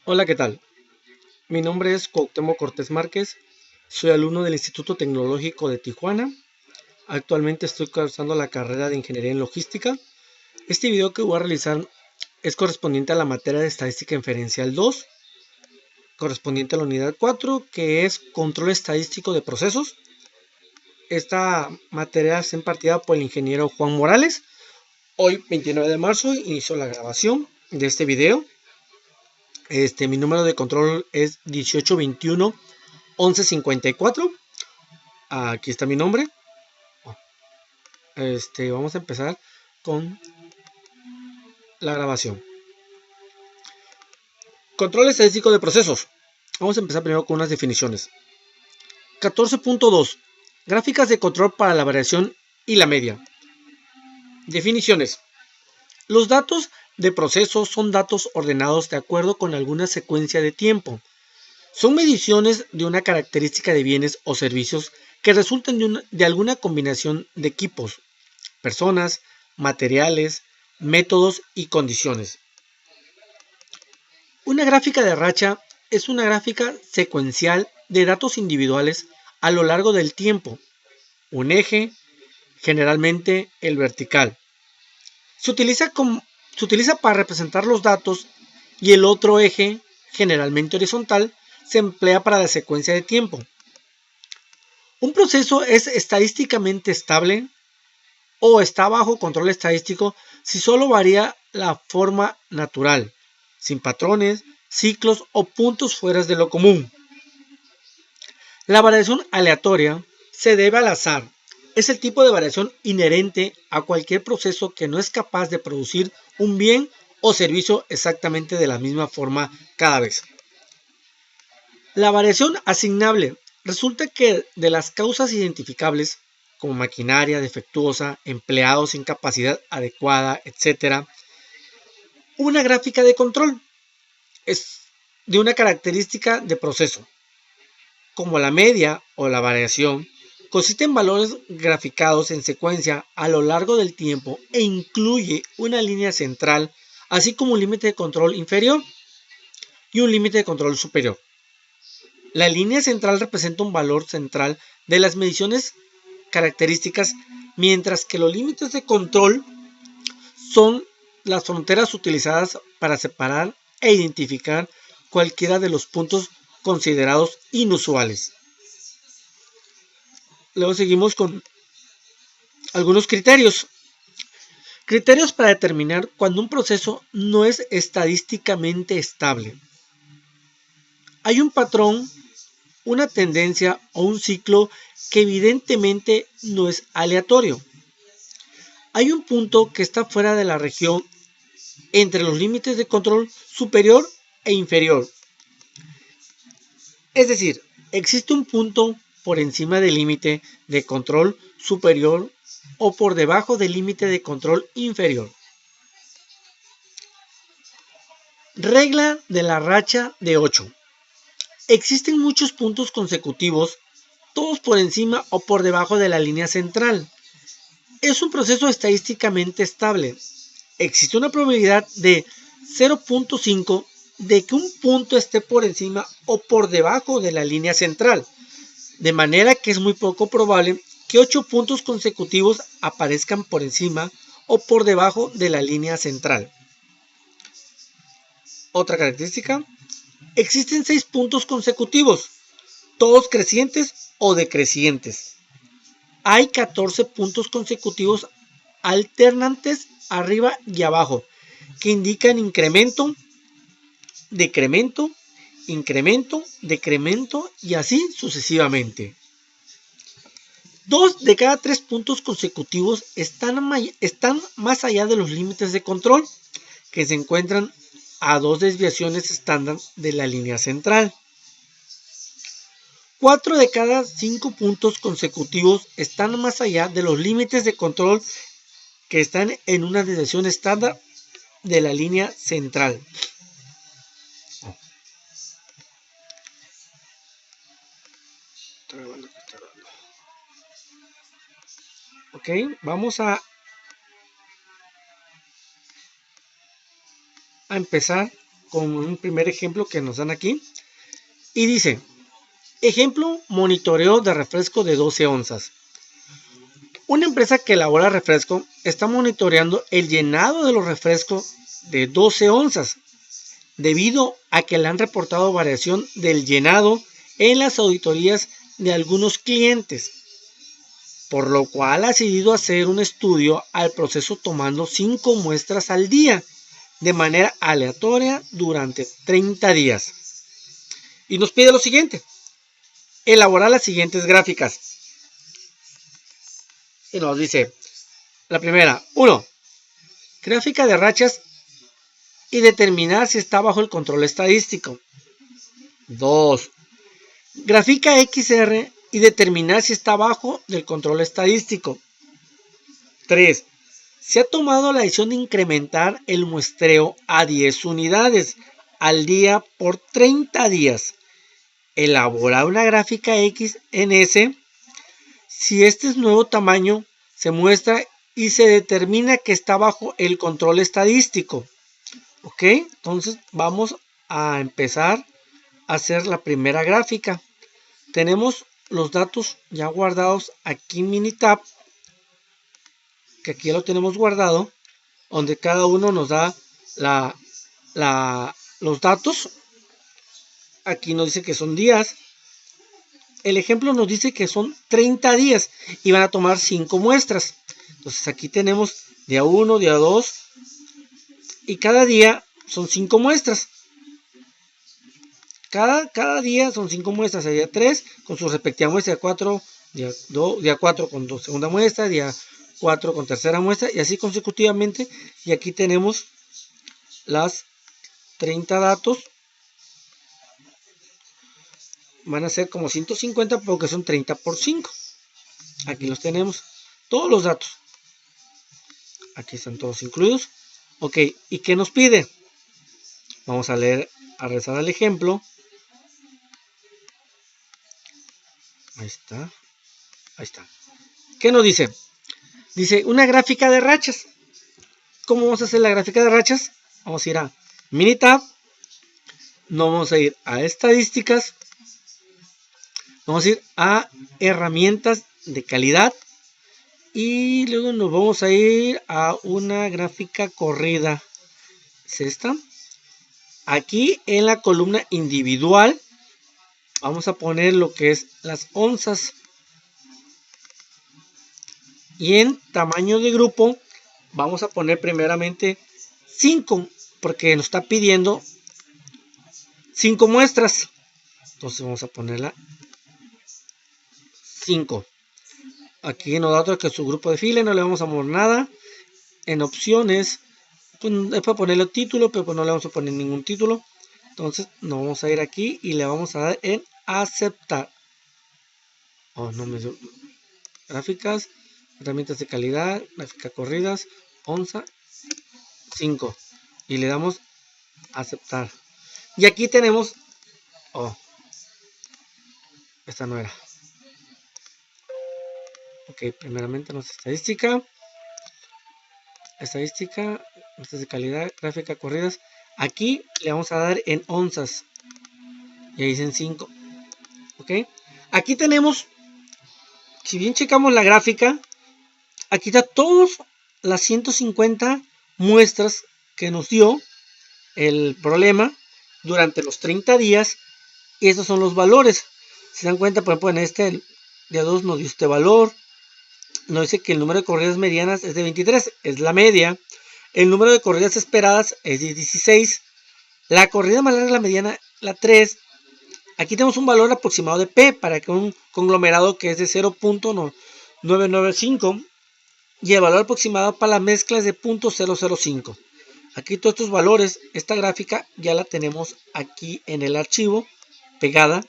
Hola, ¿qué tal? Mi nombre es Cuauhtémoc Cortés Márquez, soy alumno del Instituto Tecnológico de Tijuana. Actualmente estoy cursando la carrera de Ingeniería en Logística. Este video que voy a realizar es correspondiente a la materia de Estadística Inferencial 2, correspondiente a la unidad 4, que es Control Estadístico de Procesos. Esta materia es impartida por el ingeniero Juan Morales. Hoy, 29 de marzo, inició la grabación de este video. Mi número de control es 1821 1154. Aquí está mi nombre. Vamos a empezar con la grabación. Control estadístico de procesos. Vamos a empezar primero con unas definiciones. 14.2. Gráficas de control para la variación y la media. Definiciones. Los datos de procesos son datos ordenados de acuerdo con alguna secuencia de tiempo. Son mediciones de una característica de bienes o servicios que resultan de alguna combinación de equipos, personas, materiales, métodos y condiciones. Una gráfica de racha es una gráfica secuencial de datos individuales a lo largo del tiempo. Un eje, generalmente el vertical, se utiliza para representar los datos y el otro eje, generalmente horizontal, se emplea para la secuencia de tiempo. Un proceso es estadísticamente estable o está bajo control estadístico si solo varía la forma natural, sin patrones, ciclos o puntos fuera de lo común. La variación aleatoria se debe al azar. Es el tipo de variación inherente a cualquier proceso que no es capaz de producir un bien o servicio exactamente de la misma forma cada vez. La variación asignable resulta que de las causas identificables, como maquinaria defectuosa, empleados sin capacidad adecuada, etc., una gráfica de control es de una característica de proceso, como la media o la variación, consiste en valores graficados en secuencia a lo largo del tiempo e incluye una línea central, así como un límite de control inferior y un límite de control superior. La línea central representa un valor central de las mediciones características, mientras que los límites de control son las fronteras utilizadas para separar e identificar cualquiera de los puntos considerados inusuales. Luego seguimos con algunos criterios. Criterios para determinar cuando un proceso no es estadísticamente estable. Hay un patrón, una tendencia o un ciclo que evidentemente no es aleatorio. Hay un punto que está fuera de la región entre los límites de control superior e inferior. Es decir, existe un punto por encima del límite de control superior o por debajo del límite de control inferior. Regla de la racha de 8. Existen muchos puntos consecutivos, todos por encima o por debajo de la línea central. Es un proceso estadísticamente estable. Existe una probabilidad de 0.5 de que un punto esté por encima o por debajo de la línea central, de manera que es muy poco probable que 8 puntos consecutivos aparezcan por encima o por debajo de la línea central. Otra característica, existen 6 puntos consecutivos, todos crecientes o decrecientes. Hay 14 puntos consecutivos alternantes arriba y abajo, que indican incremento, decremento, incremento, decremento y así sucesivamente. 2 de cada 3 puntos consecutivos están más allá de los límites de control, que se encuentran a 2 desviaciones estándar de la línea central. 4 de cada 5 puntos consecutivos están más allá de los límites de control, que están en una desviación estándar de la línea central. Ok, vamos a a empezar con un primer ejemplo que nos dan aquí. Y dice, ejemplo, monitoreo de refresco de 12 onzas. Una empresa que elabora refresco está monitoreando el llenado de los refrescos de 12 onzas, debido a que le han reportado variación del llenado en las auditorías de algunos clientes, por lo cual ha decidido hacer un estudio al proceso tomando 5 muestras al día, de manera aleatoria durante 30 días. Y nos pide lo siguiente, elaborar las siguientes gráficas. Y nos dice, la primera, 1. Gráfica de rachas y determinar si está bajo el control estadístico. 2. Grafica XR y determinar si está bajo del control estadístico. 3. Se ha tomado la decisión de incrementar el muestreo a 10 unidades al día por 30 días. Elaborar una gráfica XNS. Si este es nuevo tamaño, se muestra y se determina que está bajo el control estadístico. Ok, entonces vamos a empezar a hacer la primera gráfica. Tenemos los datos ya guardados aquí en Minitab, que aquí lo tenemos guardado, donde cada uno nos da los datos. Aquí nos dice que son días. El ejemplo nos dice que son 30 días y van a tomar 5 muestras. Entonces aquí tenemos día 1, día 2 y cada día son 5 muestras. Cada día son 5 muestras. Día 3 con su respectiva muestra, día 4, día 4 con segunda muestra, día 4 con tercera muestra y así consecutivamente. Y aquí tenemos las 30 datos. Van a ser como 150 porque son 30 por 5. Aquí los tenemos, todos los datos. Aquí están todos incluidos. Ok, ¿y qué nos pide? Vamos a leer, a rezar el ejemplo. Ahí está. ¿Qué nos dice? Dice una gráfica de rachas. ¿Cómo vamos a hacer la gráfica de rachas? Vamos a ir a Minitab. No vamos a ir a estadísticas. Vamos a ir a herramientas de calidad. Y luego nos vamos a ir a una gráfica corrida. ¿Es esta? Aquí en la columna individual vamos a poner lo que es las onzas. Y en tamaño de grupo vamos a poner primeramente 5. Porque nos está pidiendo 5 muestras. Entonces vamos a ponerla 5. Aquí nos da que su grupo de file no le vamos a mover nada. En opciones, pues es para ponerle título, pero pues no le vamos a poner ningún título. Entonces nos vamos a ir aquí y le vamos a dar en aceptar. Oh, no me dio. Gráficas, herramientas de calidad, gráfica corridas, onza, 5. Y le damos aceptar. Y aquí tenemos. Oh, esta no era. Ok, primeramente nuestra estadística. Herramientas de calidad, gráfica corridas. Aquí le vamos a dar en onzas. Y ahí dicen 5. Ok. Aquí tenemos. Si bien checamos la gráfica, aquí está todas las 150 muestras que nos dio el problema durante los 30 días. Y estos son los valores. Si se dan cuenta, por ejemplo, en este día 2 nos dio este valor. Nos dice que el número de corridas medianas es de 23, es la media. El número de corridas esperadas es de 16. La corrida más larga, la mediana, la 3. Aquí tenemos un valor aproximado de P para que un conglomerado que es de 0.995 y el valor aproximado para la mezcla es de 0.005. Aquí todos estos valores, esta gráfica ya la tenemos aquí en el archivo pegada.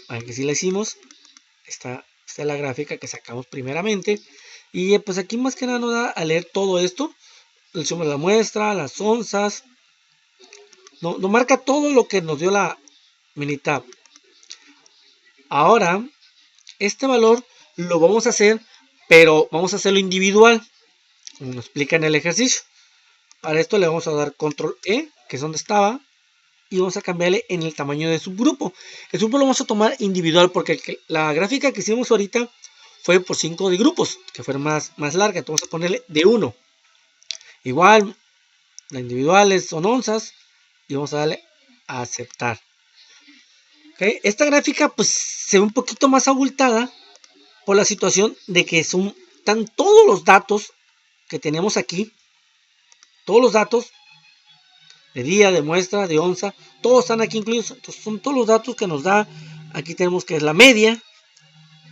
Aquí sí la hicimos. Esta es la gráfica que sacamos primeramente. Y pues aquí más que nada nos da a leer todo esto. Le suma la muestra, las onzas. Nos marca todo lo que nos dio la Minitab. Ahora, este valor lo vamos a hacer, pero vamos a hacerlo individual, como nos explica en el ejercicio. Para esto le vamos a dar control E, que es donde estaba, y vamos a cambiarle en el tamaño de subgrupo. El subgrupo lo vamos a tomar individual porque la gráfica que hicimos ahorita fue por 5 de grupos, que fueron más larga. Entonces vamos a ponerle de 1. Igual, las individuales son onzas y vamos a darle a aceptar. ¿Okay? Esta gráfica pues se ve un poquito más abultada por la situación de que están todos los datos que tenemos aquí, todos los datos de día, de muestra, de onza, todos están aquí incluidos. Entonces son todos los datos que nos da. Aquí tenemos que es la media.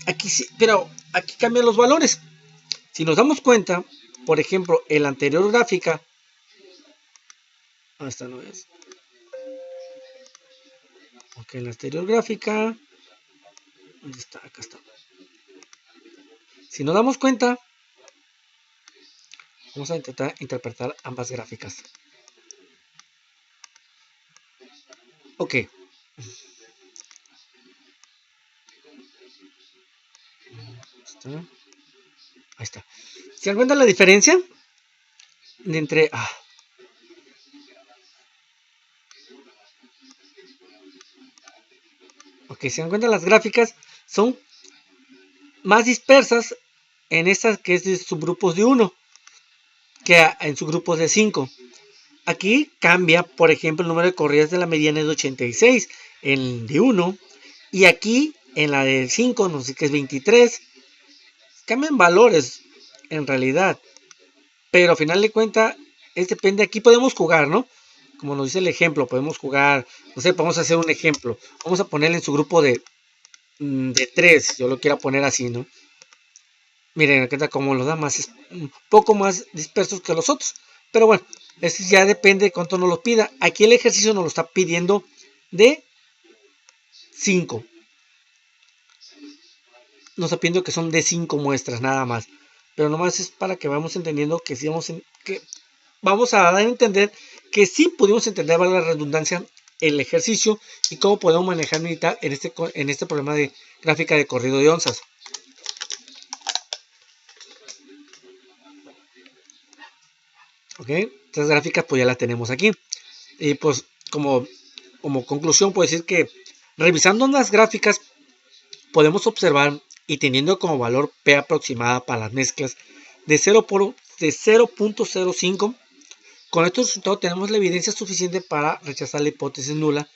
Aquí sí, pero aquí cambian los valores. Si nos damos cuenta, por ejemplo, en la anterior gráfica, esta no es. Ok, en la anterior gráfica, ¿dónde está? Acá está. Si nos damos cuenta, vamos a intentar interpretar ambas gráficas. Ok. Ahí está. ¿Se dan cuenta la diferencia entre... Ok, se dan cuenta las gráficas son más dispersas en estas que es de subgrupos de 1 que en subgrupos de 5. Aquí cambia, por ejemplo, el número de corridas de la mediana es de 86 en de 1 y aquí en la de 5, no sé qué es 23. Cambian valores en realidad, pero a final de cuentas depende. Aquí podemos jugar, ¿no? Como nos dice el ejemplo, podemos jugar, no sé, vamos a hacer un ejemplo. Vamos a ponerle en su grupo de 3, yo lo quiero poner así, ¿no? Miren, aquí está como los demás, es un poco más dispersos que los otros. Pero bueno, eso ya depende de cuánto nos lo pida. Aquí el ejercicio nos lo está pidiendo de 5. Nos está pidiendo que son de 5 muestras nada más. Pero nomás es para que vamos entendiendo que sí vamos a dar a entender que sí pudimos entender, vale la redundancia, el ejercicio y cómo podemos manejar militar en este problema de gráfica de corrido de onzas. Ok, estas gráficas pues ya las tenemos aquí. Y pues como conclusión puedo decir que revisando las gráficas podemos observar y teniendo como valor P aproximada para las mezclas de 0.05, con estos resultados tenemos la evidencia suficiente para rechazar la hipótesis nula.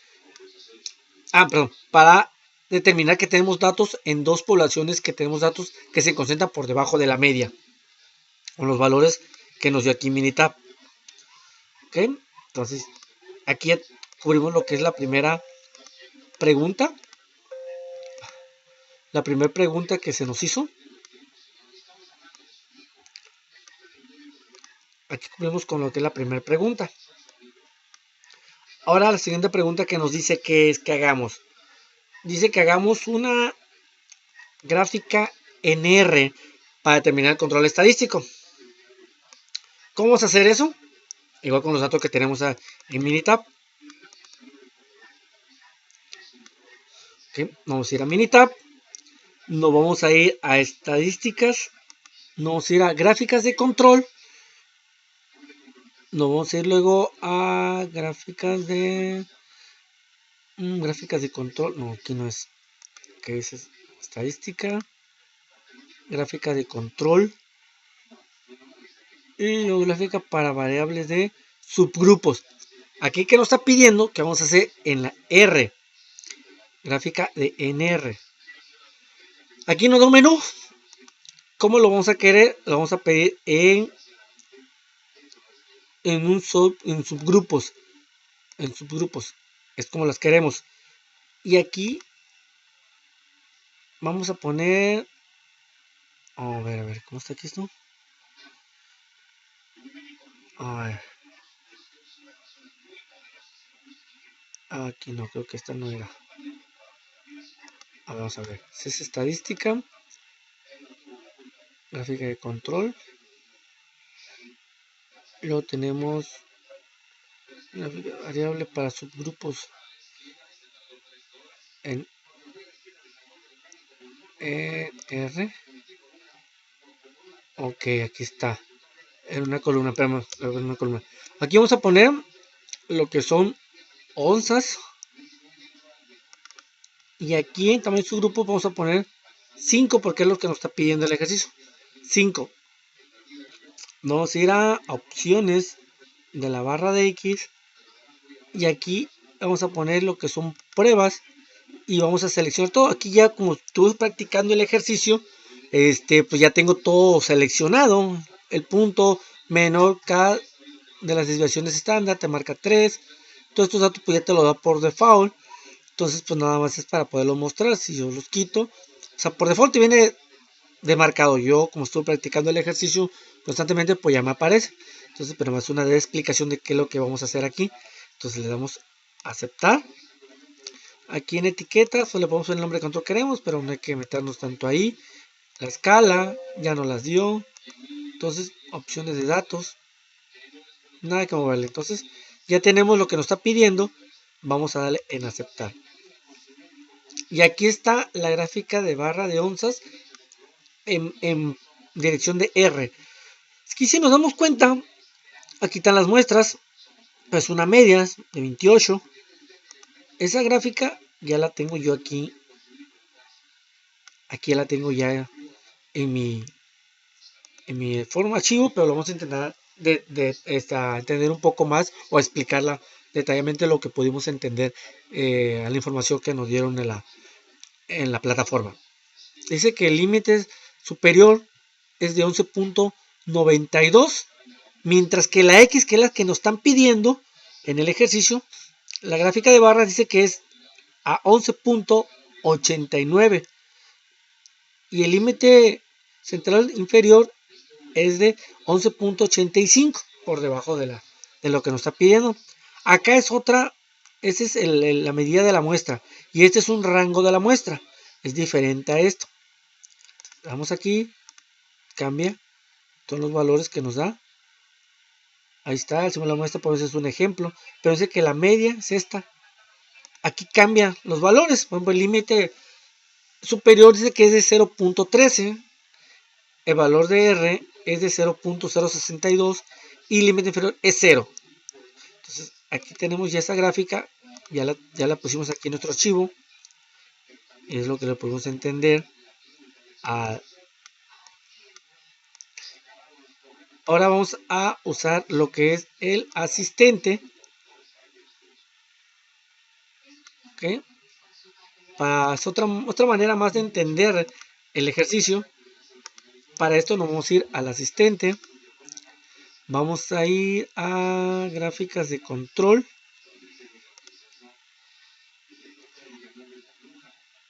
Para determinar que tenemos datos en dos poblaciones que tenemos datos que se concentran por debajo de la media, con los valores que nos dio aquí Minitab. ¿Ok? Entonces, aquí ya cubrimos lo que es la primera pregunta. La primera pregunta que se nos hizo. Aquí cubrimos con lo que es la primera pregunta. Ahora la siguiente pregunta que nos dice que es que hagamos. Dice que hagamos una gráfica en R para determinar el control estadístico. ¿Cómo vamos a hacer eso? Igual con los datos que tenemos en Minitab. Okay, vamos a ir a Minitab. Nos vamos a ir a estadísticas. Nos vamos a ir a gráficas de control. Nos vamos a ir luego a gráficas de... gráficas de control. No, aquí no es. ¿Qué es? Estadística. Gráfica de control. Y gráfica para variables de subgrupos. Aquí que nos está pidiendo que vamos a hacer en la R. Gráfica de NR. Aquí nos da un menú. ¿Cómo lo vamos a querer? Lo vamos a pedir en subgrupos. En subgrupos. Es como las queremos. Y aquí vamos a poner... a ver, ¿cómo está aquí esto? A ver. Aquí no, creo que esta no era. Vamos a ver. Es estadística. Gráfica de control. Luego tenemos gráfica variable para subgrupos en R. Ok, aquí está. en una columna, espérame, en una columna. Aquí vamos a poner lo que son onzas. Y aquí en tamaño subgrupo vamos a poner 5 porque es lo que nos está pidiendo el ejercicio. 5. Vamos a ir a opciones de la barra de X. Y aquí vamos a poner lo que son pruebas. Y vamos a seleccionar todo. Aquí ya como estuve practicando el ejercicio, pues ya tengo todo seleccionado. El punto menor K de las desviaciones estándar te marca 3. Todos estos datos pues ya te lo da por default. Entonces pues nada más es para poderlo mostrar. Si yo los quito, o sea, por default te viene demarcado. Yo como estuve practicando el ejercicio constantemente pues ya me aparece. Entonces pero más una explicación de qué es lo que vamos a hacer aquí. Entonces le damos a aceptar. Aquí en etiquetas solo le podemos poner el nombre que nosotros queremos, pero no hay que meternos tanto ahí. La escala ya nos las dio. Entonces opciones de datos, nada que moverle. Entonces ya tenemos lo que nos está pidiendo. Vamos a darle en aceptar. Y aquí está la gráfica de barra de onzas en dirección de R. Es que si nos damos cuenta, aquí están las muestras. Pues una media de 28. Esa gráfica ya la tengo yo aquí. Aquí la tengo ya en mi forma archivo, pero lo vamos a intentar entender un poco más o explicarla detalladamente lo que pudimos entender a la información que nos dieron en la plataforma. Dice que el límite superior es de 11.92, mientras que la X, que es la que nos están pidiendo en el ejercicio, la gráfica de barras dice que es a 11.89 y el límite central inferior es de 11.85 por debajo de lo que nos está pidiendo. Acá es otra, esa es la medida de la muestra y este es un rango de la muestra, es diferente a esto. Vamos aquí, cambia todos los valores que nos da. Ahí está, el símbolo de la muestra, por eso es un ejemplo, pero dice que la media es esta. Aquí cambian los valores, por ejemplo el límite superior dice que es de 0.13, el valor de R es de 0.062 y el límite inferior es 0. Entonces aquí tenemos ya esa gráfica, ya la pusimos aquí en nuestro archivo, es lo que le podemos entender. Ahora vamos a usar lo que es el asistente, ¿okay? Para otra manera más de entender el ejercicio. Para esto nos vamos a ir al asistente, vamos a ir a gráficas de control.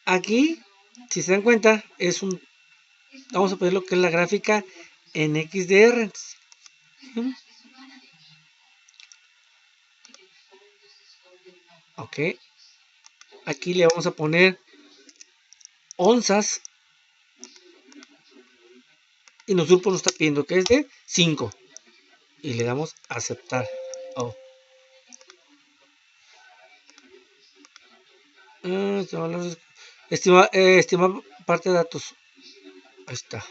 Aquí, si se dan cuenta, vamos a poner lo que es la gráfica en XDR. Ok, aquí le vamos a poner onzas y nos está pidiendo que es de 5 y le damos a aceptar. Estimar parte de datos. Ahí está.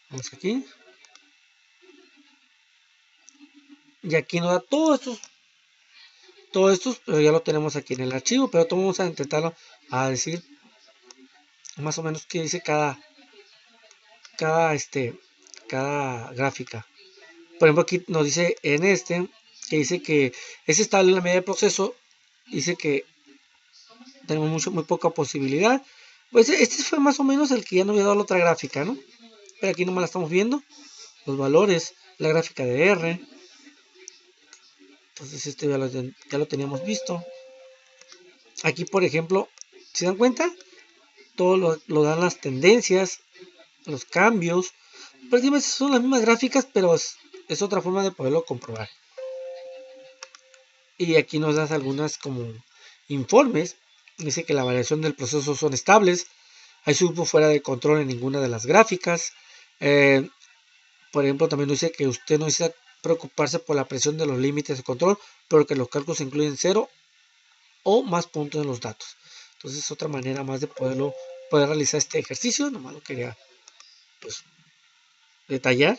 Vamos aquí. Y aquí nos da todos estos, pero ya lo tenemos aquí en el archivo, pero vamos a intentarlo a decir más o menos qué dice cada gráfica. Por ejemplo, aquí nos dice que dice que es estable en la medida de proceso, dice que tenemos muy poca posibilidad. Pues este fue más o menos el que ya nos había dado la otra gráfica, ¿no? Pero aquí nomás la estamos viendo, los valores, la gráfica de R. Entonces ya lo teníamos visto. Aquí, por ejemplo, ¿se dan cuenta? Todo lo dan las tendencias, los cambios. Prácticamente son las mismas gráficas, pero es otra forma de poderlo comprobar. Y aquí nos das algunas como informes. Dice que la variación del proceso son estables. Hay subgrupo fuera de control en ninguna de las gráficas. Por ejemplo, también dice que usted no necesita preocuparse por la presión de los límites de control, pero que los cálculos incluyen 0 o más puntos en los datos. Entonces es otra manera más de poder realizar este ejercicio. Nomás lo quería pues detallar.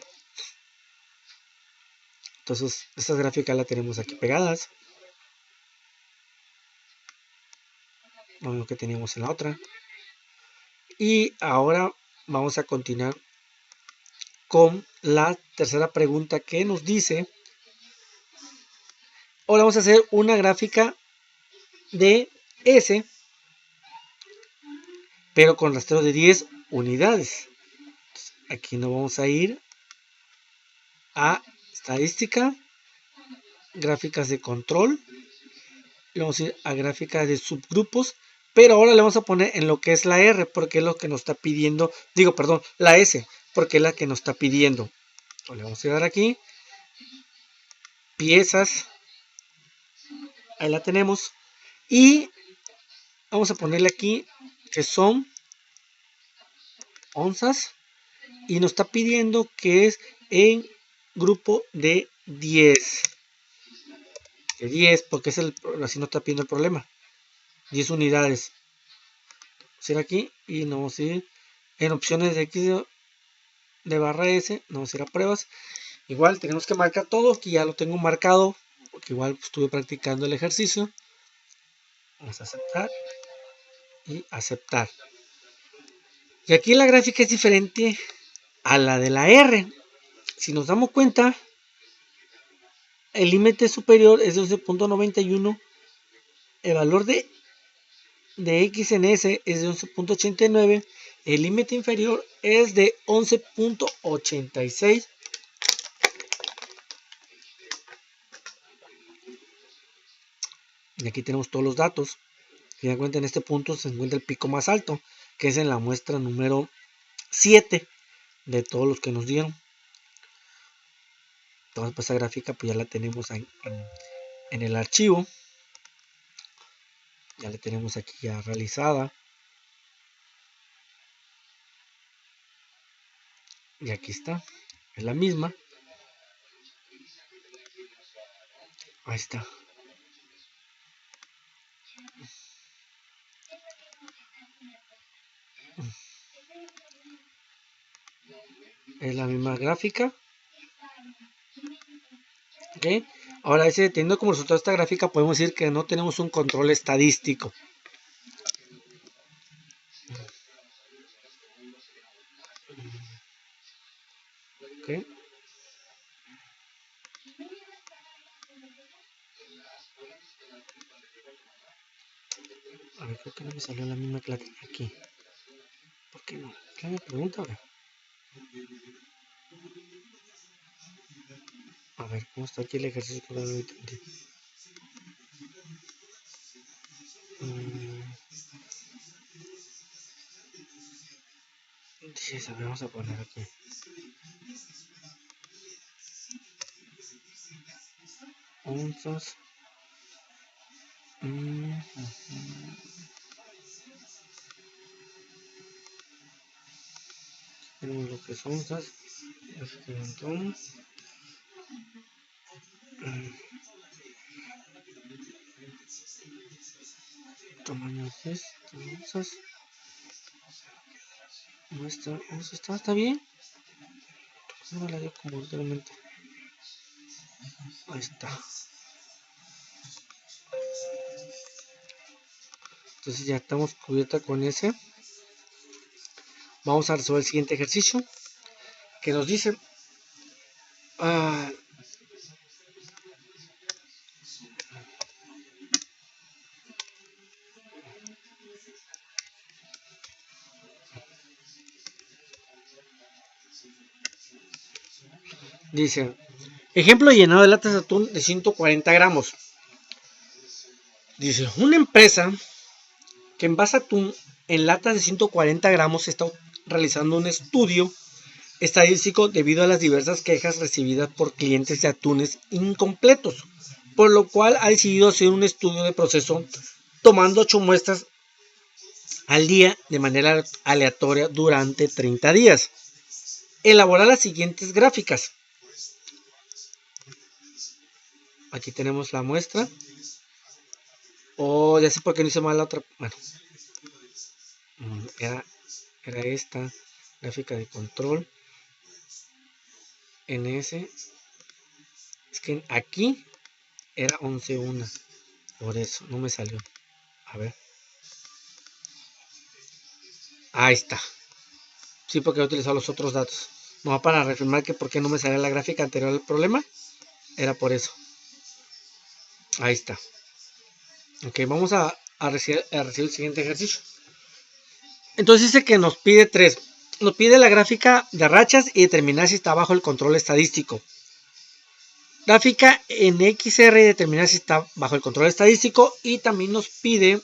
Entonces, estas gráficas las tenemos aquí pegadas. Lo mismo que teníamos en la otra. Y ahora vamos a continuar con la tercera pregunta que nos dice. Ahora vamos a hacer una gráfica de S, pero con rastreo de 10 unidades. Aquí nos vamos a ir a estadística, gráficas de control, y vamos a ir a gráficas de subgrupos, pero ahora le vamos a poner en lo que es la R, porque es lo que nos está pidiendo, la S, porque es la que nos está pidiendo. Le vamos a dar aquí, piezas, ahí la tenemos, y vamos a ponerle aquí que son onzas, y nos está pidiendo que es en grupo de 10. De 10, porque así nos está pidiendo el problema. 10 unidades. Vamos a ir aquí y nos vamos a ir en opciones de X de barra S, nos vamos a ir a pruebas. Igual tenemos que marcar todo, que ya lo tengo marcado, porque igual estuve practicando el ejercicio. Vamos a aceptar y aceptar. Y aquí la gráfica es diferente a la de la R. Si nos damos cuenta, el límite superior es de 11.91, el valor de X en S es de 11.89, el límite inferior es de 11.86. Y aquí tenemos todos los datos. Si dan cuenta, en este punto se encuentra el pico más alto, que es en la muestra número 7 de todos los que nos dieron. Entonces, pues esa gráfica pues ya la tenemos en el archivo. Ya la tenemos aquí ya realizada. Y aquí está. Es la misma. Ahí está. Es la misma gráfica. ¿Okay? Ahora, teniendo como resultado esta gráfica, podemos decir que no tenemos un control estadístico. ¿Okay? A ver, creo que no me salió la misma que la tenía aquí. ¿Por qué no? ¿Qué me pregunta ahora? A ver, ¿cómo está aquí el ejercicio que no lo entendí? Sí, eso vamos a poner aquí. Onzas. Tenemos lo que es onzas. Este montón. Tamaño es onzas. Muestra onzas. ¿Está bien? No me la dio como realmente. Ahí está. Entonces ya estamos cubierta con ese. Vamos a resolver el siguiente ejercicio que nos dice dice ejemplo llenado de latas de atún de 140 gramos. Dice una empresa que envasa atún en latas de 140 gramos está realizando un estudio estadístico debido a las diversas quejas recibidas por clientes de atunes incompletos, por lo cual ha decidido hacer un estudio de proceso tomando 8 muestras al día de manera aleatoria durante 30 días. Elabora las siguientes gráficas. Aquí tenemos la muestra. Ya sé por qué no hice mal la otra. Bueno, era esta gráfica de control. NS. Es que aquí era 11.1. Por eso no me salió. A ver. Ahí está. Sí, porque he utilizado los otros datos. No, para reafirmar que por qué no me salía la gráfica anterior al problema. Era por eso. Ahí está. Ok, vamos a recibir el siguiente ejercicio. Entonces dice que nos pide 3. Nos pide la gráfica de rachas y determinar si está bajo el control estadístico. Gráfica en XR y determinar si está bajo el control estadístico. Y también nos pide,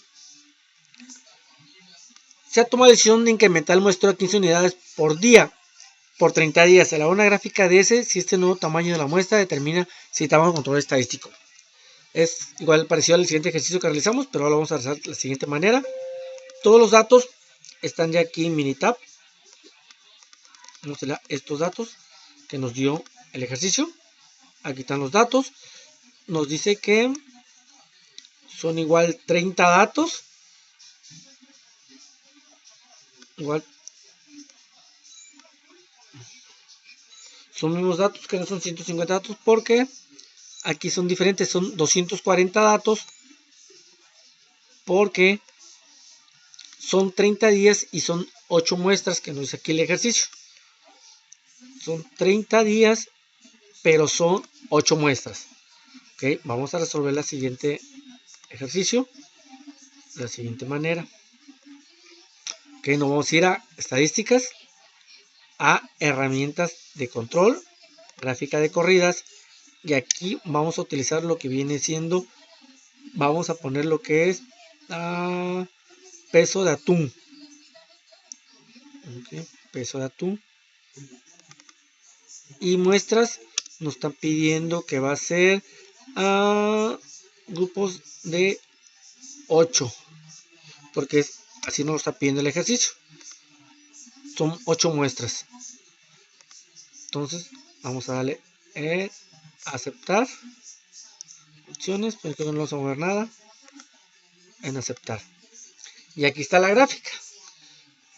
se ha tomado la decisión de incrementar el muestreo a 15 unidades por día, por 30 días. Elabora una gráfica de ese si este nuevo tamaño de la muestra determina si está bajo control estadístico. Es igual parecido al siguiente ejercicio que realizamos, pero ahora lo vamos a realizar de la siguiente manera. Todos los datos están ya aquí en Minitab. Vamos a ver estos datos que nos dio el ejercicio. Aquí están los datos. Nos dice que son igual 30 datos. Igual son mismos datos que no son 150 datos porque aquí son diferentes. Son 240 datos porque son 30 días y son 8 muestras que nos dice aquí el ejercicio. Son 30 días, pero son 8 muestras. Ok, vamos a resolver el siguiente ejercicio de la siguiente manera. Ok, nos vamos a ir a estadísticas, a herramientas de control, gráfica de corridas, y aquí vamos a utilizar lo que viene siendo, vamos a poner lo que es peso de atún. Okay, peso de atún. Y muestras nos están pidiendo que va a ser grupos de 8, porque así nos lo está pidiendo el ejercicio. Son 8 muestras. Entonces vamos a darle aceptar. Opciones, pero creo que no vamos a mover nada. En aceptar. Y aquí está la gráfica.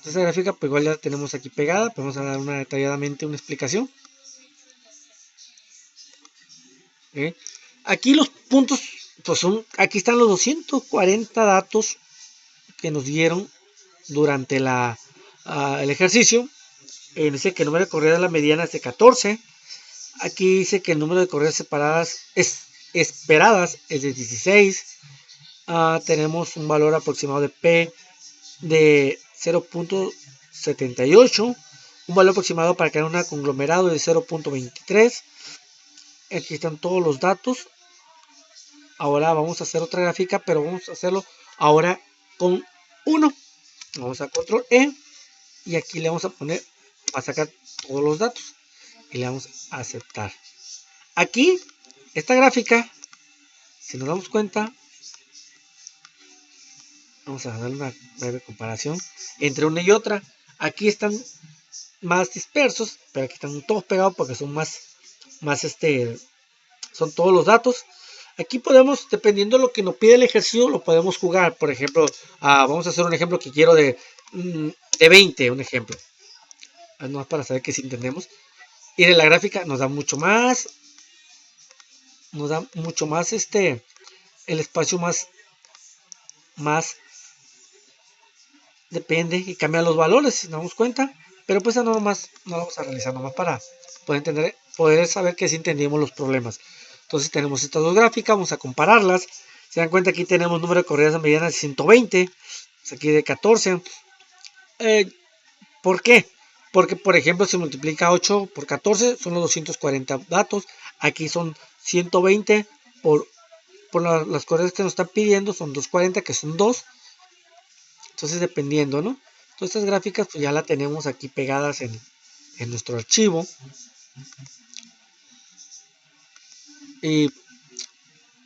Esta gráfica pues igual ya la tenemos aquí pegada, pero vamos a dar detalladamente una explicación. Aquí los puntos, pues aquí están los 240 datos que nos dieron durante el ejercicio. Dice que el número de corridas de la mediana es de 14. Aquí dice que el número de corridas esperadas es de 16. Tenemos un valor aproximado de P de 0.78. Un valor aproximado para crear un conglomerado de 0.23. Aquí están todos los datos. Ahora vamos a hacer otra gráfica, pero vamos a hacerlo ahora con 1. Vamos a control E y aquí le vamos a poner, a sacar todos los datos y le vamos a aceptar. Aquí, esta gráfica, si nos damos cuenta, vamos a darle una breve comparación entre una y otra. Aquí están más dispersos, pero aquí están todos pegados porque son son todos los datos. Aquí podemos, dependiendo de lo que nos pide el ejercicio, lo podemos jugar. Por ejemplo, vamos a hacer un ejemplo que quiero de 20, un ejemplo. No es para saber que si entendemos. Y de la gráfica nos da mucho más. Nos da mucho más el espacio más depende y cambia los valores, si nos damos cuenta. Pero pues no lo vamos a realizar nomás para poder saber que sí entendimos los problemas. Entonces tenemos estas dos gráficas, vamos a compararlas. Se dan cuenta, aquí tenemos número de corridas medianas de 120, aquí de 14. ¿Por qué? Porque, por ejemplo, se multiplica 8 por 14, son los 240 datos. Aquí son 120 por las corridas que nos están pidiendo, son 240, que son 2. Entonces, dependiendo, ¿no? Todas estas gráficas pues ya las tenemos aquí pegadas en nuestro archivo. Y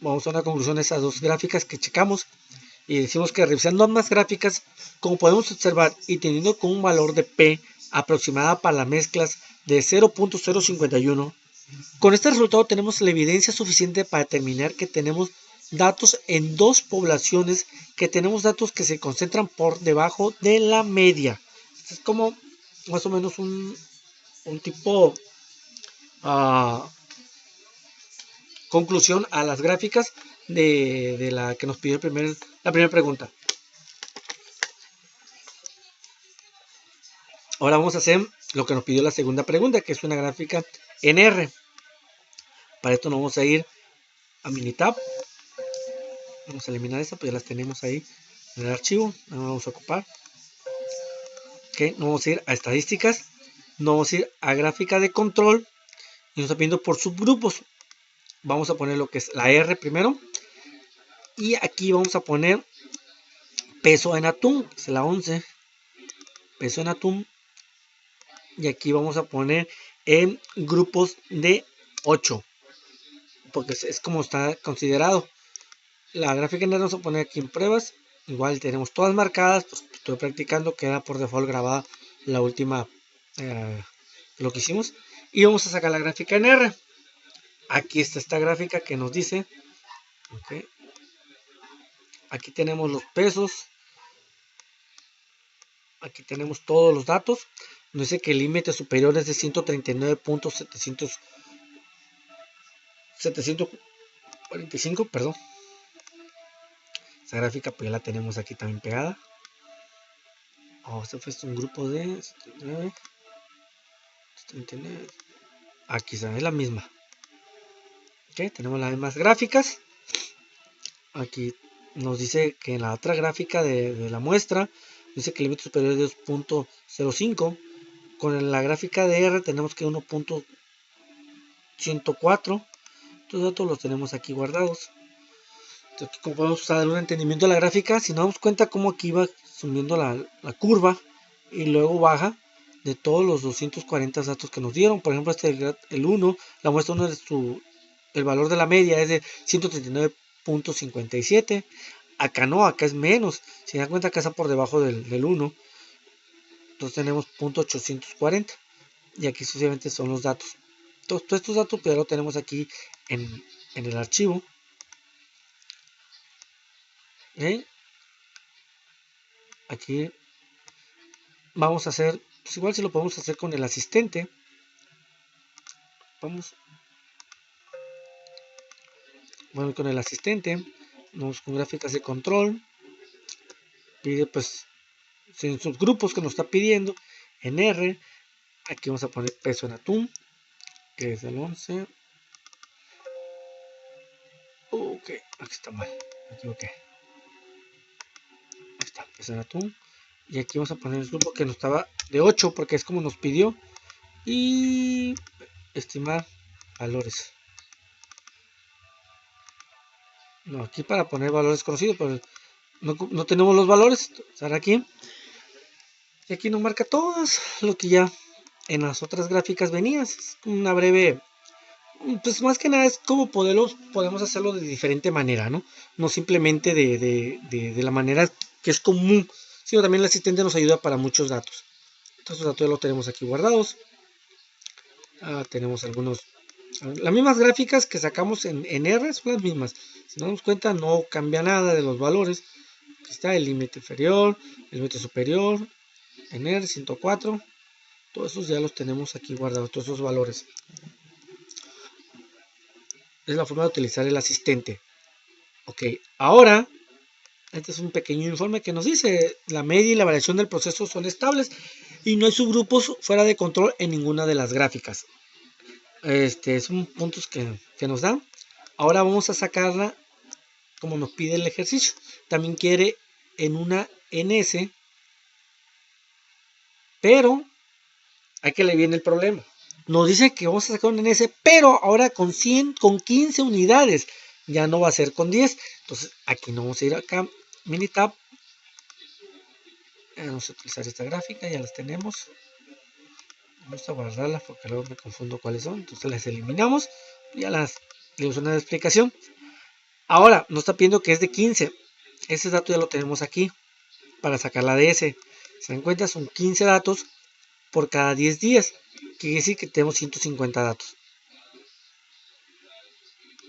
vamos a una conclusión de esas dos gráficas que checamos. Y decimos que revisando ambas gráficas, como podemos observar, y teniendo con un valor de P aproximada para las mezclas de 0.051, con este resultado tenemos la evidencia suficiente para determinar que tenemos datos en dos poblaciones, que tenemos datos que se concentran por debajo de la media. Es como más o menos un tipo conclusión a las gráficas de la que nos pidió la primera pregunta. Ahora vamos a hacer lo que nos pidió la segunda pregunta, que es una gráfica en R. Para esto nos vamos a ir a Minitab. Vamos a eliminar esta, pues ya las tenemos ahí en el archivo. No vamos a ocupar. Okay, nos vamos a ir a estadísticas. Nos vamos a ir a gráfica de control. Y nos está pidiendo por subgrupos. Vamos a poner lo que es la R primero. Y aquí vamos a poner peso en atún, que es la 11. Peso en atún. Y aquí vamos a poner en grupos de 8. Porque es como está considerado. La gráfica en R vamos a poner aquí en pruebas. Igual tenemos todas marcadas. Pues estoy practicando. Queda por default grabada la última. Lo que hicimos. Y vamos a sacar la gráfica en R. Aquí está esta gráfica que nos dice. Okay. Aquí tenemos los pesos. Aquí tenemos todos los datos. Nos dice que el límite superior es de 139.745, perdón. Esa gráfica pues ya la tenemos aquí también pegada. Este fue un grupo de 79. Aquí está, es la misma. Okay, tenemos las mismas gráficas. Aquí nos dice que en la otra gráfica de la muestra dice que el límite superior es de 2.05. Con la gráfica de R tenemos que 1.104. Estos datos los tenemos aquí guardados. Entonces, como podemos dar un entendimiento de la gráfica, si nos damos cuenta cómo aquí va subiendo la curva y luego baja de todos los 240 datos que nos dieron. Por ejemplo, el 1, la muestra 1 el valor de la media es de 139.57. Acá no, acá es menos. Si se dan cuenta, acá está por debajo del 1. Entonces tenemos 0.840. Y aquí sucesivamente son los datos. Entonces, todos estos datos pues, ya lo tenemos aquí en el archivo. ¿Okay? Aquí vamos a hacer, pues igual si lo podemos hacer con el asistente. Vamos con el asistente. Vamos con gráficas de control. Pide pues en sus grupos que nos está pidiendo. En R. Aquí vamos a poner peso en atún, que es el 11. Ok, aquí está mal. Me equivoqué. Ahí está, peso en atún. Y aquí vamos a poner el grupo que nos estaba de 8, porque es como nos pidió. Y estimar valores. No, aquí para poner valores conocidos, pero no tenemos los valores. Ahora aquí. Y aquí nos marca todo lo que ya en las otras gráficas venía. Es una breve. Pues más que nada es como podemos hacerlo de diferente manera, ¿no? No simplemente de la manera que es común, sino también el asistente nos ayuda para muchos datos. Estos datos ya los tenemos aquí guardados. Tenemos algunos. Las mismas gráficas que sacamos en R son las mismas. Si nos damos cuenta, no cambia nada de los valores. Aquí está el límite inferior, el límite superior, en R 104. Todos esos ya los tenemos aquí guardados, todos esos valores. Es la forma de utilizar el asistente. Ok, ahora, este es un pequeño informe que nos dice la media y la variación del proceso son estables y no hay subgrupos fuera de control en ninguna de las gráficas. Son puntos que nos dan. Ahora vamos a sacarla como nos pide el ejercicio. También quiere en una NS, pero aquí le viene el problema. Nos dice que vamos a sacar un NS, pero ahora con 15 unidades. Ya no va a ser con 10. Entonces aquí no vamos a ir acá, Minitab. Vamos a utilizar esta gráfica, ya las tenemos. Vamos a guardarlas porque luego me confundo cuáles son. Entonces las eliminamos. Ya las le uso una explicación. Ahora nos está pidiendo que es de 15. Ese dato ya lo tenemos aquí para sacar la DS. Se dan cuenta, son 15 datos por cada 10 días. Quiere decir que tenemos 150 datos.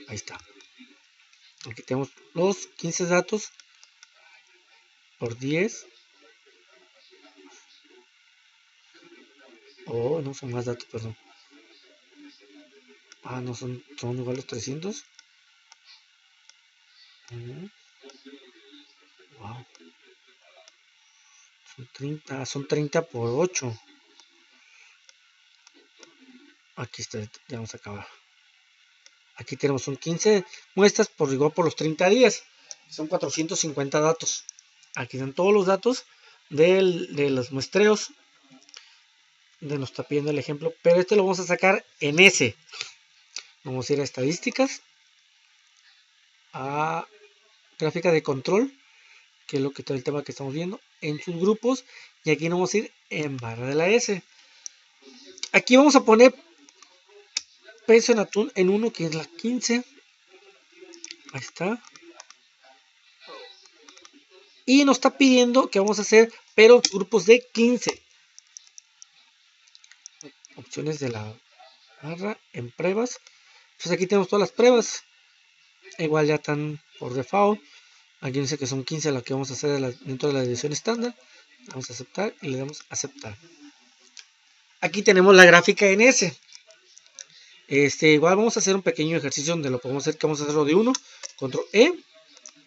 Ahí está. Aquí tenemos los 15 datos por 10. No son más datos, perdón. No son igual los 300. Wow. Son 30 por 8. Aquí está, ya vamos a acabar. Aquí tenemos un 15 muestras por igual por los 30 días. Son 450 datos. Aquí están todos los datos de los muestreos. De nos está pidiendo el ejemplo. Pero este lo vamos a sacar en S. Vamos a ir a estadísticas. A gráfica de control. Que es lo que todo el tema que estamos viendo. En sus grupos. Y aquí nos vamos a ir en barra de la S. Aquí vamos a poner peso en atún en 1, que es la 15. Ahí está. Y nos está pidiendo que vamos a hacer, pero grupos de 15. Opciones de la barra en pruebas. Pues aquí tenemos todas las pruebas. Igual ya están por default. Aquí dice que son 15 las que vamos a hacer dentro de la edición estándar. Vamos a aceptar y le damos a aceptar. Aquí tenemos la gráfica en S. Igual vamos a hacer un pequeño ejercicio donde lo podemos hacer, que vamos a hacerlo de 1. Control E.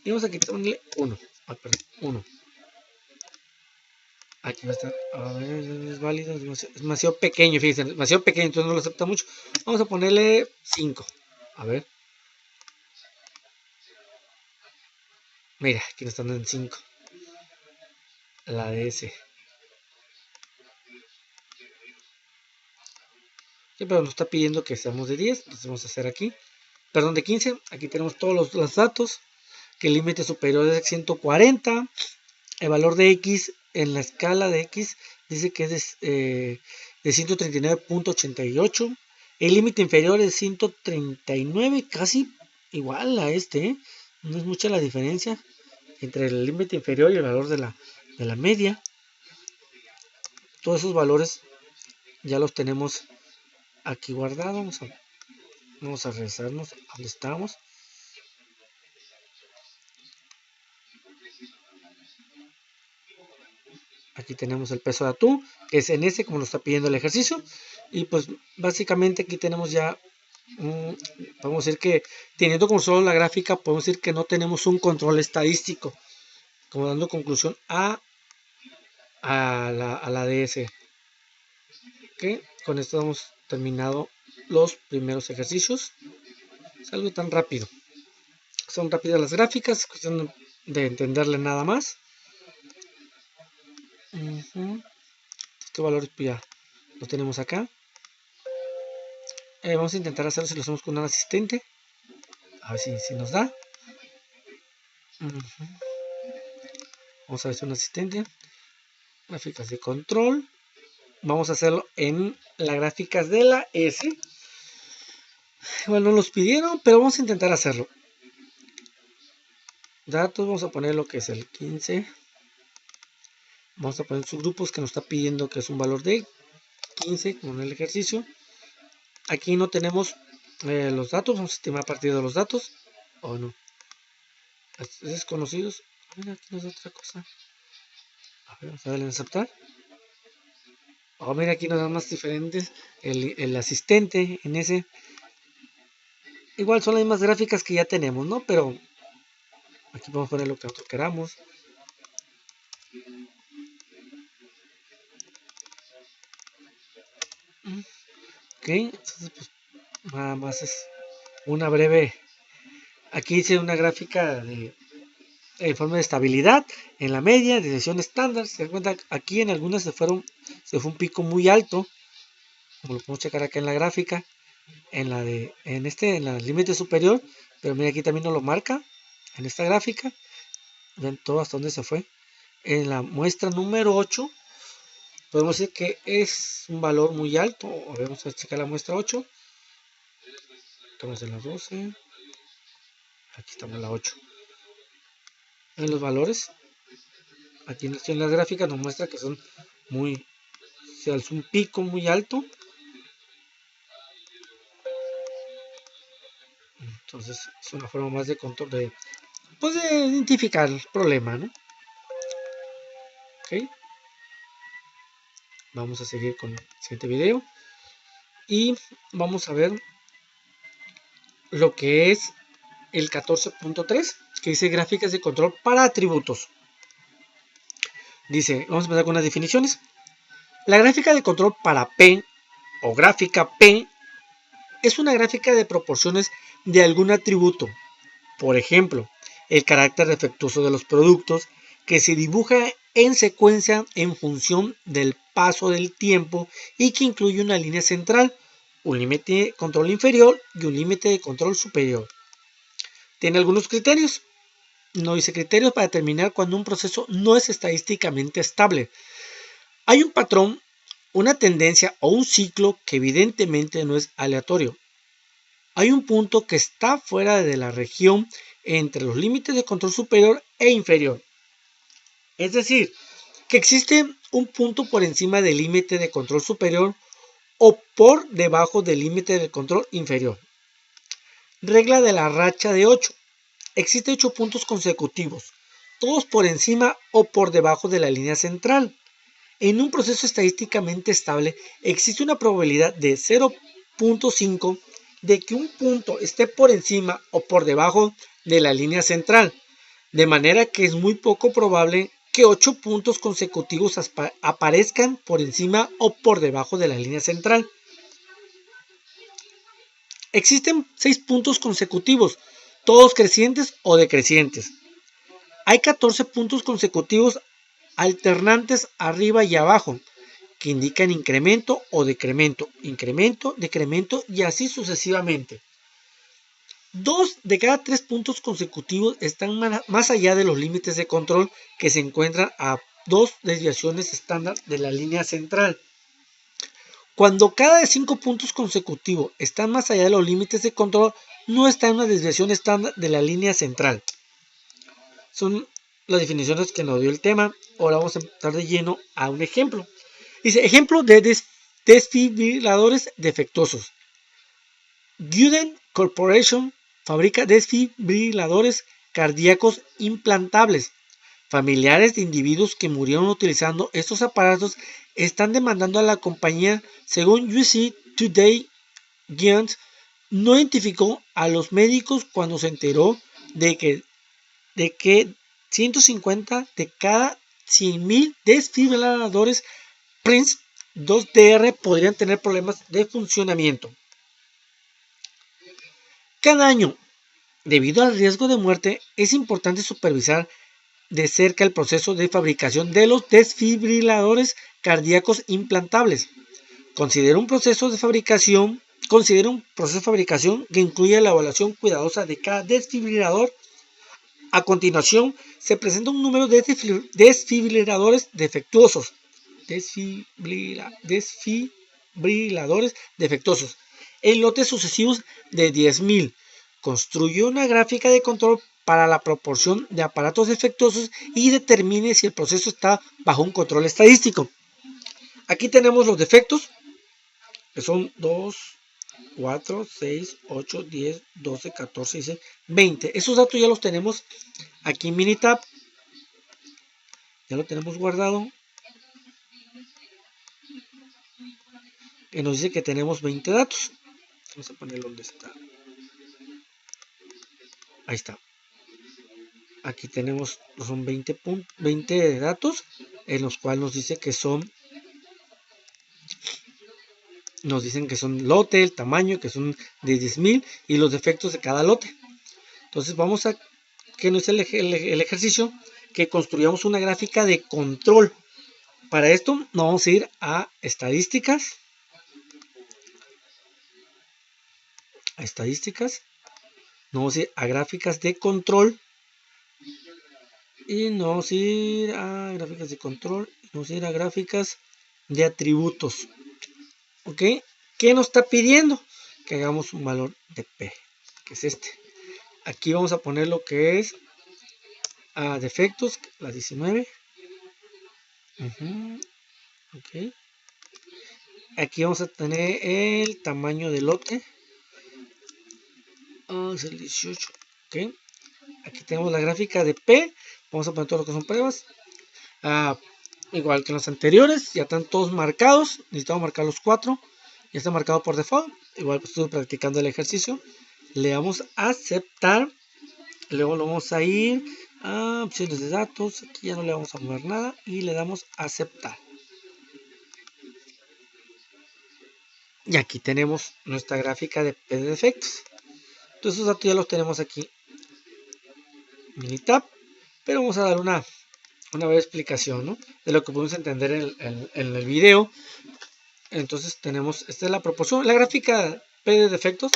Y vamos a quitarle 1. Perdón, 1. Aquí va a estar, a ver, es válido, es demasiado pequeño, fíjense, demasiado pequeño, entonces no lo acepta mucho. Vamos a ponerle 5. A ver. Mira, aquí nos están dando en 5. La de S. Sí, pero nos está pidiendo que seamos de 10, entonces vamos a hacer aquí. Perdón, de 15. Aquí tenemos todos los datos. Que el límite superior es 140. El valor de X en la escala de X dice que es de 139.88. El límite inferior es 139, casi igual a este. No es mucha la diferencia entre el límite inferior y el valor de la media. Todos esos valores ya los tenemos aquí guardados. Vamos a regresarnos a donde estamos. Aquí tenemos el peso de atún, que es en ese, como lo está pidiendo el ejercicio. Y pues básicamente aquí tenemos ya, podemos decir que teniendo como solo la gráfica, podemos decir que no tenemos un control estadístico, como dando conclusión a la DS. Ok, con esto hemos terminado los primeros ejercicios. Es algo tan rápido. Son rápidas las gráficas, cuestión de entenderle nada más. Este valor ya lo tenemos acá. Vamos a intentar hacerlo si lo hacemos con un asistente. A ver si nos da. Vamos a ver si un asistente. Gráficas de control. Vamos a hacerlo en las gráficas de la S. Igual no los pidieron, pero vamos a intentar hacerlo. Datos, vamos a poner lo que es el 15. Vamos a poner subgrupos que nos está pidiendo que es un valor de 15 con el ejercicio. Aquí no tenemos los datos, vamos a estimar a partir de los datos. O no. Desconocidos. Mira, aquí nos da otra cosa. A ver, vamos a darle en aceptar. Oh, mira, aquí nos da más diferentes. El asistente en ese. Igual son las mismas gráficas que ya tenemos, ¿no? Pero aquí podemos poner lo que nosotros queramos. Ok, entonces pues nada más es una breve. Aquí hice una gráfica de informe de estabilidad en la media, de sesión estándar. Se dan cuenta, aquí en algunas se fue un pico muy alto, como lo podemos checar acá en la gráfica, en el límite superior, pero mira aquí también nos lo marca en esta gráfica. Ven todo hasta dónde se fue. En la muestra número 8 podemos decir que es un valor muy alto. Vamos a checar la muestra 8. Estamos en la 12. Aquí estamos en la 8. En los valores, aquí en las gráficas nos muestra que son muy, se alzó un pico muy alto. Entonces es una forma más de control de identificar el problema, ¿no? Ok. Vamos a seguir con el siguiente video. Y vamos a ver lo que es el 14.3. que dice gráficas de control para atributos. Dice, vamos a empezar con las definiciones. La gráfica de control para P o gráfica P es una gráfica de proporciones de algún atributo. Por ejemplo, el carácter defectuoso de los productos, que se dibuja en secuencia en función del paso del tiempo y que incluye una línea central, un límite de control inferior y un límite de control superior. Tiene algunos criterios. No dice criterios para determinar cuando un proceso no es estadísticamente estable. Hay un patrón, una tendencia o un ciclo que evidentemente no es aleatorio. Hay un punto que está fuera de la región entre los límites de control superior e inferior. Es decir, que existe un punto por encima del límite de control superior o por debajo del límite de control inferior. Regla de la racha de 8. Existe 8 puntos consecutivos, todos por encima o por debajo de la línea central. En un proceso estadísticamente estable existe una probabilidad de 0.5 de que un punto esté por encima o por debajo de la línea central, de manera que es muy poco probable que 8 puntos consecutivos aparezcan por encima o por debajo de la línea central. Existen 6 puntos consecutivos, todos crecientes o decrecientes. Hay 14 puntos consecutivos alternantes arriba y abajo, que indican incremento o decremento, incremento, decremento y así sucesivamente. 2 de cada 3 puntos consecutivos están más allá de los límites de control, que se encuentran a 2 desviaciones estándar de la línea central. Cuando cada 5 puntos consecutivos están más allá de los límites de control, no está en una desviación estándar de la línea central. Son las definiciones que nos dio el tema. Ahora vamos a empezar de lleno a un ejemplo. Dice, ejemplo de desfibriladores defectuosos. Gueden Corporation fabrica desfibriladores cardíacos implantables. Familiares de individuos que murieron utilizando estos aparatos están demandando a la compañía. Según USA Today, Gueden no identificó a los médicos cuando se enteró de que 150 de cada 100.000 desfibriladores Prince 2DR podrían tener problemas de funcionamiento. Cada año, debido al riesgo de muerte, es importante supervisar de cerca el proceso de fabricación de los desfibriladores cardíacos implantables. Considera un proceso de fabricación que incluye la evaluación cuidadosa de cada desfibrilador. A continuación, se presenta un número de desfibriladores defectuosos. Desfibriladores defectuosos en lotes sucesivos de 10.000. Construye una gráfica de control para la proporción de aparatos defectuosos y determine si el proceso está bajo un control estadístico. Aquí tenemos los defectos, que son 2, 4, 6, 8, 10, 12, 14, 16, 20. Esos datos ya los tenemos aquí en Minitab. Ya lo tenemos guardado. Que nos dice que tenemos 20 datos. Vamos a poner donde está. Ahí está. Aquí tenemos, son 20 datos, en los cuales nos dice que son, lote, el tamaño, que son de 10.000 y los defectos de cada lote. Entonces vamos a, que no es el ejercicio, que construyamos una gráfica de control. Para esto nos vamos a ir a estadísticas. Nos vamos a ir a gráficas de control. Y nos vamos a ir a gráficas de control. Vamos a ir a gráficas de atributos. ¿Ok? ¿Qué nos está pidiendo? Que hagamos un valor de P, que es este. Aquí vamos a poner lo que es a defectos, la 19. Ok. Aquí vamos a tener el tamaño del lote. Es el 18. Ok. Aquí tenemos la gráfica de P. Vamos a poner todo lo que son pruebas. Igual que los anteriores, ya están todos marcados. Necesitamos marcar los 4. Ya está marcado por default. Igual pues estuve practicando el ejercicio. Le damos a aceptar. Luego lo vamos a ir a opciones de datos. Aquí ya no le vamos a mover nada y le damos a aceptar. Y aquí tenemos nuestra gráfica de P de defectos. Entonces esos datos ya los tenemos aquí. Minitab. Pero vamos a dar una breve explicación, ¿no?, de lo que podemos entender en el video. Entonces tenemos, esta es la proporción, la gráfica P de defectos.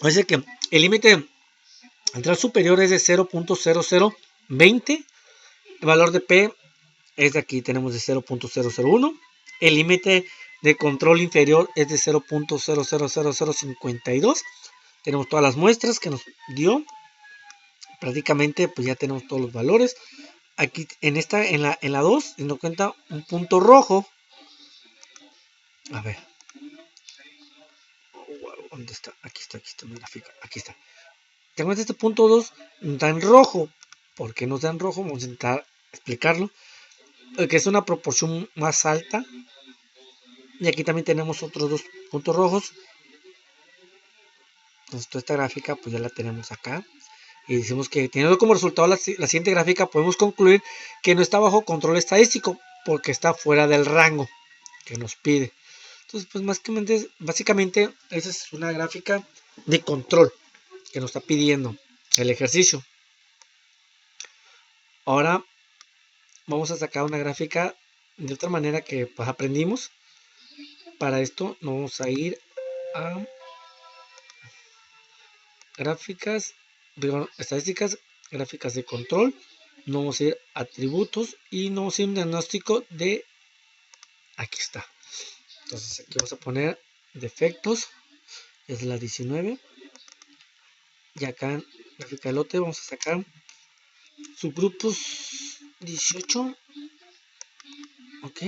Dice que el límite entral superior es de 0.0020. El valor de P es de aquí, tenemos de 0.001. El límite de control inferior es de 0.000052. Tenemos todas las muestras que nos dio. Prácticamente pues ya tenemos todos los valores. Aquí en la 2, teniendo cuenta un punto rojo. A ver. ¿Dónde está? Aquí está mi gráfica. Aquí está. Tengo este punto 2, nos da en rojo. ¿Por qué nos da en rojo? Vamos a intentar explicarlo. Que es una proporción más alta. Y aquí también tenemos otros dos puntos rojos. Entonces toda esta gráfica pues ya la tenemos acá. Y decimos que teniendo como resultado la siguiente gráfica, podemos concluir que no está bajo control estadístico porque está fuera del rango que nos pide. Entonces, pues básicamente esa es una gráfica de control que nos está pidiendo el ejercicio. Ahora vamos a sacar una gráfica de otra manera que pues aprendimos. Para esto nos vamos a ir a gráficas, estadísticas, gráficas de control. Nos vamos a ir a atributos y nos vamos a ir a un diagnóstico de, aquí está. Entonces aquí vamos a poner defectos, es la 19. Y acá en gráfica de lote vamos a sacar subgrupos 18. Ok.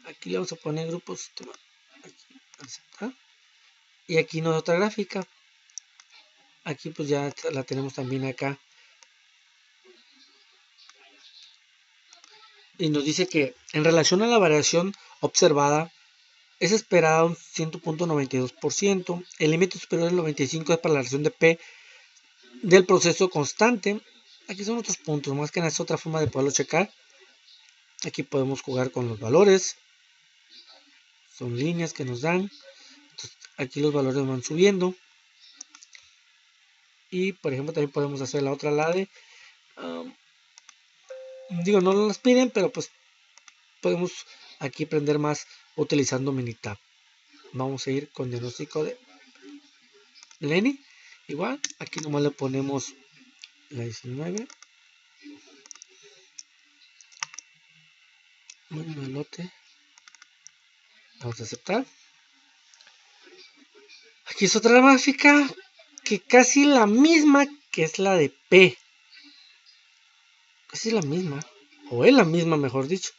Aquí le vamos a poner grupos. Aquí, aceptar. Y aquí nos da otra gráfica. Aquí pues ya la tenemos también acá. Y nos dice que en relación a la variación observada es esperada un 100.92%. El límite superior del 95 es para la relación de P del proceso constante. Aquí son otros puntos, más que nada es otra forma de poderlo checar. Aquí podemos jugar con los valores. Son líneas que nos dan. Entonces, aquí los valores van subiendo. Y por ejemplo también podemos hacer la otra, la de digo, no nos piden, pero pues podemos aquí aprender más utilizando Minitab. Vamos a ir con diagnóstico de Lenny. Igual, aquí nomás le ponemos la 19. Bueno, el lote. Vamos a aceptar. Aquí es otra gráfica que casi la misma que es la de P. Casi la misma. O es la misma, mejor dicho.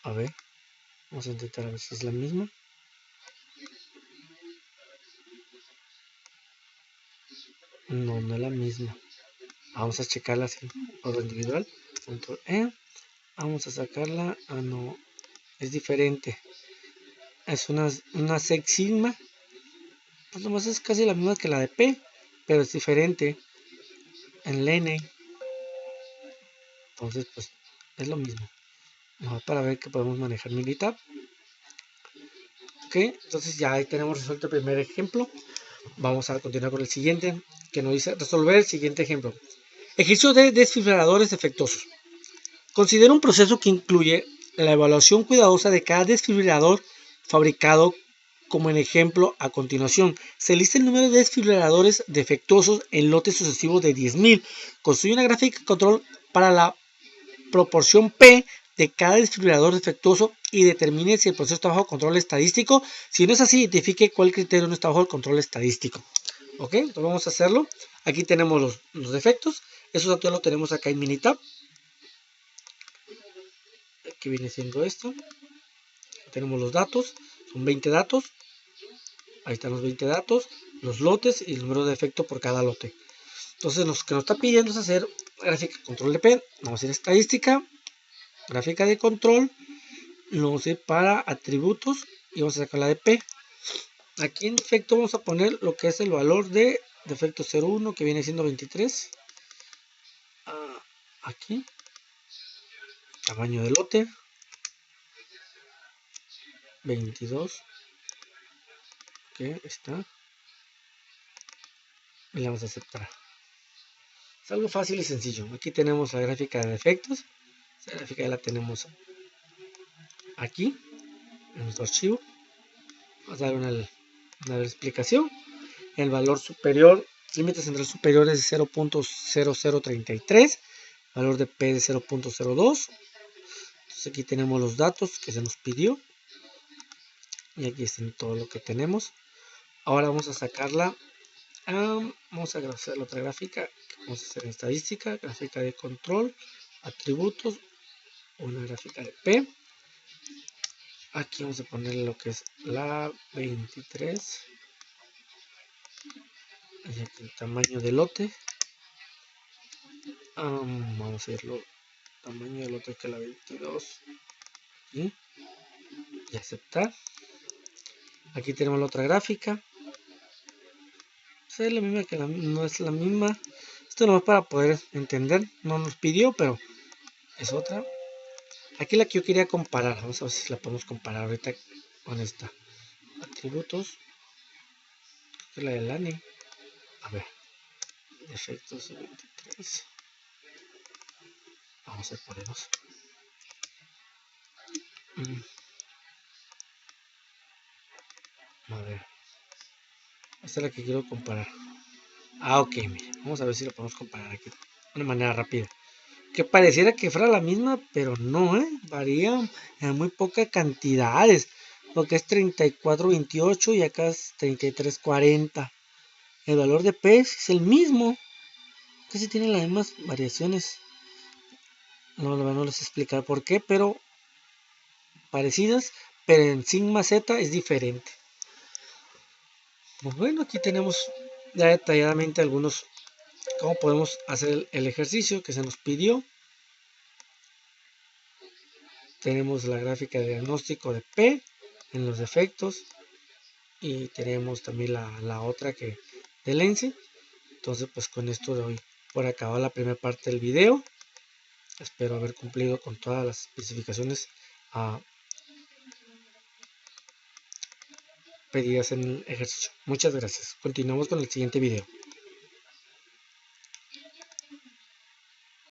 A ver. Vamos a intentar a ver si es la misma. No, no es la misma. Vamos a checarla así, por individual. Control E. Vamos a sacarla. Ah, no. Es diferente. Es una Six Sigma. Pues nomás es casi la misma que la de P, pero es diferente en Lene. Entonces, pues es lo mismo. Vamos para ver que podemos manejar Minitab. Ok, entonces ya ahí tenemos resuelto el primer ejemplo. Vamos a continuar con el siguiente, que nos dice resolver el siguiente ejemplo. Ejercicio de desfibriladores defectuosos. Considera un proceso que incluye la evaluación cuidadosa de cada desfibrilador fabricado, como en ejemplo a continuación. Se lista el número de desfibriladores defectuosos en lotes sucesivos de 10.000. Construye una gráfica de control para la proporción P de cada desfibrilador defectuoso y determine si el proceso está bajo control estadístico. Si no es así, identifique cuál criterio no está bajo el control estadístico. Ok, entonces vamos a hacerlo. Aquí tenemos los defectos. Esos datos los tenemos acá en Minitab. Aquí viene siendo esto. Tenemos los datos. Son 20 datos. Ahí están los 20 datos, los lotes y el número de defecto por cada lote. Entonces, lo que nos está pidiendo es hacer gráfica de control de P. Vamos a ir a estadística, gráfica de control. Vamos a ir para atributos y vamos a sacar la de P. Aquí en defecto vamos a poner lo que es el valor de defecto 01, que viene siendo 23. Aquí, tamaño de lote, 22, que está, y le vamos a aceptar. Es algo fácil y sencillo. Aquí tenemos la gráfica de defectos. Esa gráfica ya la tenemos aquí, en nuestro archivo. Vamos a dar una explicación. El valor superior, límite central superior es de 0.0033, valor de P de 0.02. Entonces aquí tenemos los datos que se nos pidió. Y aquí está todo lo que tenemos. Ahora vamos a sacarla. Vamos a hacer otra gráfica. Vamos a hacer en estadística, gráfica de control, atributos, una gráfica de P. Aquí vamos a poner lo que es la 23. Y aquí el tamaño de lote. Vamos a irlo. Tamaño de lote que la 22. Y aceptar. Aquí tenemos la otra gráfica. Es la misma que no es la misma. Esto no es para poder entender. No nos pidió, pero es otra. Aquí la que yo quería comparar. Vamos a ver si la podemos comparar ahorita con esta. Atributos. Es la del ANI. A ver. Defectos 23. Vamos a ponernos. A ver. Esta es la que quiero comparar. Ok, mire. Vamos a ver si la podemos comparar aquí. De una manera rápida. Que pareciera que fuera la misma, pero no, varía en muy pocas cantidades. Lo que es 34.28 y acá es 33.40. El valor de P es el mismo. Casi tienen las mismas variaciones. No les explicar por qué, pero parecidas, pero en sigma Z es diferente. Pues bueno, aquí tenemos ya detalladamente algunos cómo podemos hacer el ejercicio que se nos pidió. Tenemos la gráfica de diagnóstico de P en los defectos y tenemos también la otra que del ENCE. Entonces pues con esto doy por acabada la primera parte del video. Espero haber cumplido con todas las especificaciones pedidas en el ejercicio. Muchas gracias. Continuamos con el siguiente video.